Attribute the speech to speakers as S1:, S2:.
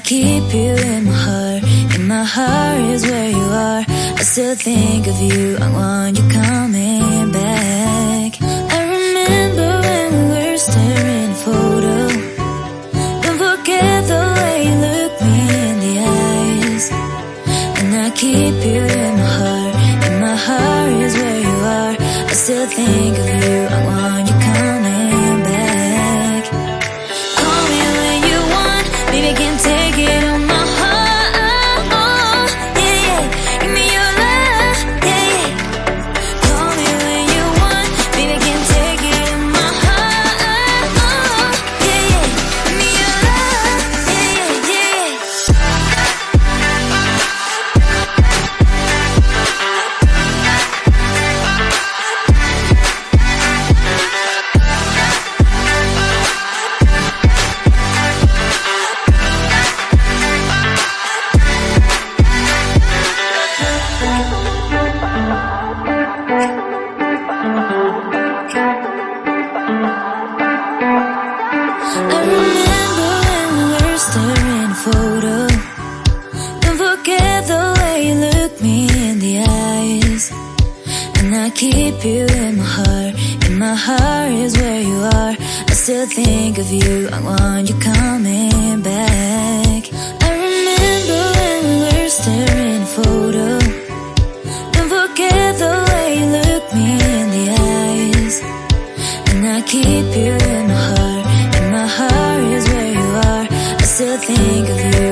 S1: keep you in my heart. In my heart is where you are. I still think of you. I want you coming back. I remember when we were staring at a photo. Don't forget the way you look me in the eyes. And I keep you in my heart. In my heart is where you are. I still think of you. I want you coming back. Call me when you want. Baby, I can take it on my heart. Yeah, yeah. Give me your love. Yeah, yeah. Call me when you want. Baby, I can take it on my heart. Yeah, yeah. Give me your love. Yeah, yeah, I remember when we were staring at a photo. Don't forget the way you look me in the eyes. And I keep you in my heart. In my heart is where you are. I still think of you. I want you coming back. I remember when we were staring at a photo. Don't forget the way you look me in the eyes. And I keep you in my heart. In my heart is where you are. I still think of you.